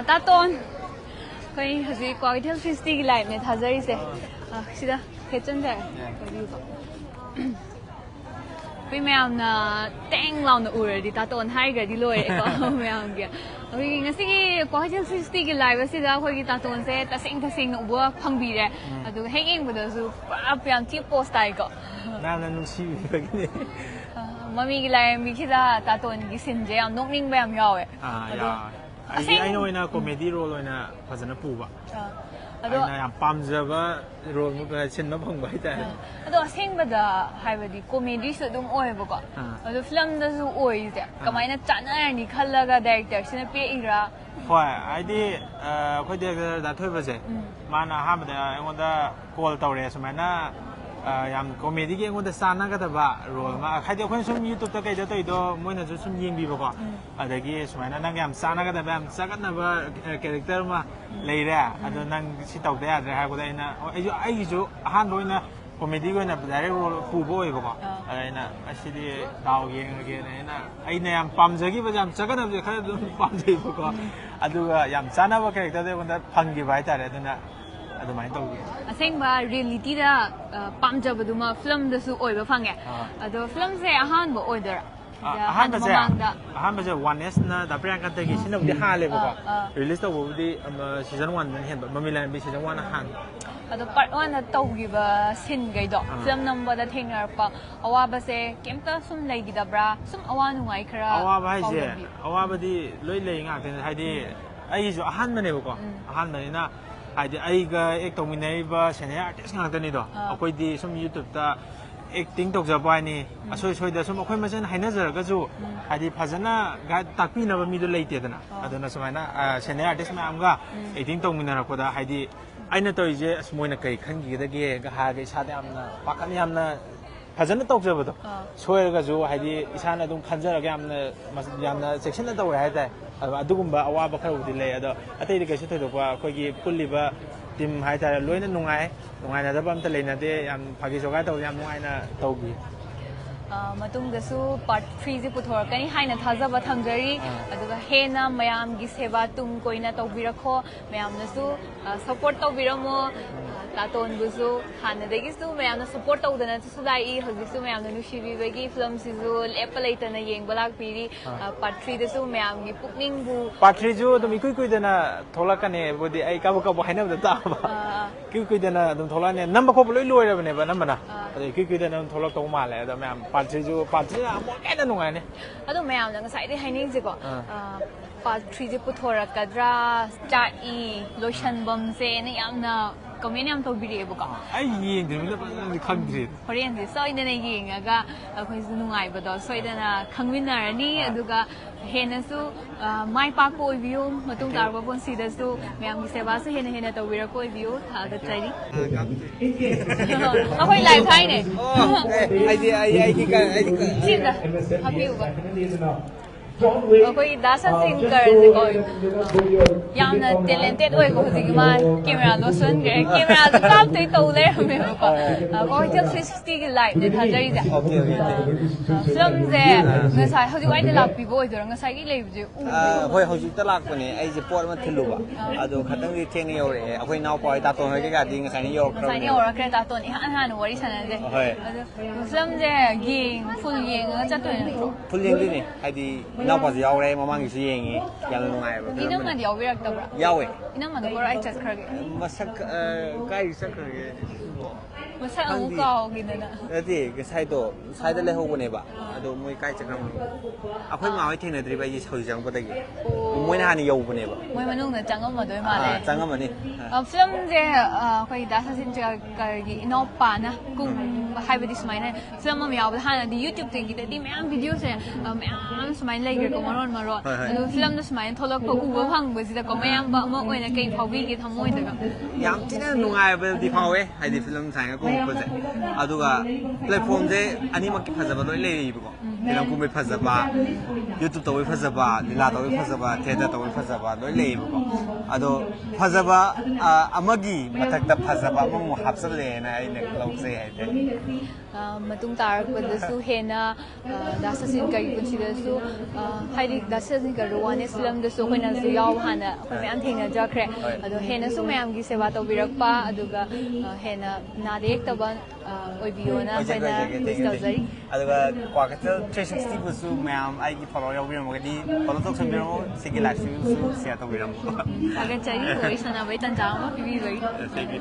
तातोन कोई हजी क्वालिटी फिस्टी की लाइफ में था जरी से सीधा किचन जाए कोई मैं अपना टेंग लाउन उड़े तातोन हाई गड़ी लोए को मैं आऊँ गया अभी इंग्लिश की क्वालिटी फिस्टी की लाइफ सीधा कोई की तातोन से तसिंग वो फंग भी रहे अदु हैंगिंग बदलसु आप याम ची पोस्ट आई को ना नुसी भी मम्मी की लाइफ में किधर तातोन की सिंजे हम नोटिंग में हम यावे I know in a comedy role in a Pazana Puba. I am Pamzava role Chinapong by that. I don't think but the Harvard comedy so don't over. The film does always there. Come on, China and the color directors in a era. Why I did quite that was it. Mana Hamada, I want the call Torres, Mana. Yam comedy game with the Sana got a bar role. I had a question you took the Kato, Mona to some young people. The gears, when I am Sana got a bam, second number character later. I don't know, sit out there. I have I use a hand in a comedy in a direct role, poor boy. I see the dog again. I am Pamzaki, but I'm second of the kind of Pamzi. I do Yam Sana character when that pungy by that. I think about reality the pump job do my film the su oil fang the film say a hand order. A one is the brand category of the high level. Release the season 1 and but Mamilan season 1 hand. The part 1 that told give a sin guide film number the thing are Awaba say came to some lady the bra some awan like her. Awaba the laying out in the idea. I use a handman a handman. I got a neighbor, senior artist, not any dog. Aquay some YouTube acting to Zabani, associated some acquaintance, Hainazer, Gazu. I did Pazana, got Tapina middle later than I don't know, Samana, senior artist, Manga, 18 to Minakoda, Heidi. I know to is Moinakai, can get the gay, Hagi, Sadam, Pakamiamna. Pazana talks over the Soil Gazu, Heidi, Isana, don't consider again, section that we had. Adumba, our Baka delay. I take a shit of Kogi, Puliva, Tim Haita, Luina Nungai, Nunga, the Bantalena, and Pagisogato, Yamuana, Togi. Matung the Su, part 3 Putor, can you hide a Tazaba Tanjari, Hena, Mayam, Giseva, Tum, Koina, Tobirako, Mayam the Su, support of Viramo. Taton Buzu, Hana de Gisu, may am support of the Natsudai, Hosisu, may am the Nushi Vegi, Film Sizzle, Epalate and a Yang Balak Piri, Patri the Su, may am the Putning Bu. Patrizu, the Miku than a Tolakane, with the Akabaka behind of the Taba. Kiku than a Tolane, number of lawyer never number. The Kiku than a Tolacomale, the man, Patrizu, Patria, I don't know any. I don't know, the side behind Nizigo. Patri Putora, Kadra, Star E, Lotion Bum, say, and Yamna. Communion to be able to I in the country. Oriented, so in the Naging, I got a Quizunai, but also in a convener, Duga, Henasu, my Paco view, Matunga, considers to Miami Sebas, Henna to Viraco view, the trading. Oh, I like tiny. Okay, that's a singer. Young talented way go to man, camera lotion, camera the top they told there. Going to 360 light, the Tanzania. Film there, the side, how do I love people during a cycle live you? Why hold you the luck when I support Matiluba? I don't have 10 years away now, boy, that on getting a sign your Cretaton, and what is another? Film there, ging, full ying, pulling it. Now was the already among seeing young you know, my dear, Yahweh. You know, my right as Masak guy secretary. What's that? That is, Saito, Side Leho Neba. I don't make I come. I put my itinerary by his house young, but again. When Honey open ever. When I know the jungle, Madame, Tangamani. A film there, quite doesn't no pana, hybrid mine. Some of me out behind the YouTube thing that the man videos and my leg go on my road. And film this mine, Toloko, who hung with the command, but when I came for we get home with them. Young Tina, no, I will be power. I did film time. Aduga platform de anima ki phajaba loi lei ribo film ꯀꯨꯝꯕꯩ ꯐꯖꯕ ꯌꯨꯇꯨꯕ ꯇꯧꯕꯩ ꯐꯖꯕ ꯂꯤꯂꯥ ꯇꯧꯕꯩ ꯐꯖꯕ theatre ꯇꯧꯕꯩ ꯐꯖꯕ ꯂꯣꯏ ꯂꯩꯌꯦꯕꯀꯣ ꯑꯗꯣ ꯐꯖꯕ ꯑꯃꯒꯤ ꯃꯊꯛꯇ ꯐꯖꯕ ꯑꯃꯃꯨꯛ ꯍꯥꯞꯆꯜꯂꯦꯅ ꯑꯩꯅ ꯂꯧꯖꯩ ꯍꯥꯏꯇꯥꯔꯦ ꯃꯇꯨꯡ ꯇꯥꯔꯛꯄꯗꯁꯨ ꯍꯦꯟꯅ ꯗꯥꯁ ꯁꯆꯤꯟꯀꯒꯤ ꯄꯨꯟꯁꯤꯗꯁꯨ ꯍꯥꯏꯗꯤ ꯗꯥꯁ ꯁꯆꯤꯟꯀ ꯔꯣꯋꯥꯅꯦꯁ ꯐꯤꯂꯝꯗꯁꯨ ꯑꯩꯈꯣꯏꯅꯁꯨ ꯌꯥꯎꯕ ꯍꯥꯟꯅ ꯑꯩꯈꯣꯏ ꯃꯌꯥꯝ ꯊꯦꯡꯅꯖꯈ꯭ꯔꯦ ꯑꯗꯣ ꯍꯦꯟꯅꯁꯨ ꯃꯌꯥꯝꯒꯤ ꯁꯦꯕꯥ ꯇꯧꯕꯤꯔꯛꯄ ꯑꯗꯨꯒ ꯍꯦꯟꯅ ꯅꯥꯗ ꯌꯦꯛꯇꯕ ꯑꯣꯏꯕꯤꯌꯣꯅ ꯑꯩꯈꯣꯏꯅ ꯋꯤꯁ ꯇꯧꯖꯔꯤ ꯑꯗꯨꯒ ꯀ꯭ꯋꯥꯀꯩꯊꯦꯜ 360ꯕꯨꯁꯨ ꯃꯌꯥꯝ ꯑꯩꯒꯤ ꯐꯣꯂꯣ ꯌꯥꯎꯕꯤꯔꯝꯃꯒꯗꯤ ꯐꯣꯂꯣ ꯇꯧꯁꯟꯕꯤꯔꯝꯃꯣ ꯁꯤꯒꯤ ꯂꯥꯏꯐ ꯁ꯭ꯇ꯭ꯔꯤꯝꯁꯨ ꯁꯤꯌꯔ ꯇꯧꯕꯤꯔꯝꯃꯣ ꯊꯥꯒꯠꯆꯔꯤ ꯋꯥꯔꯤ ꯁꯥꯟꯅꯕꯩ ꯇꯥꯟꯖꯥ ꯑꯃ ꯄꯤꯕꯤꯕꯒꯤ ꯊꯦꯡꯛ ꯌꯨ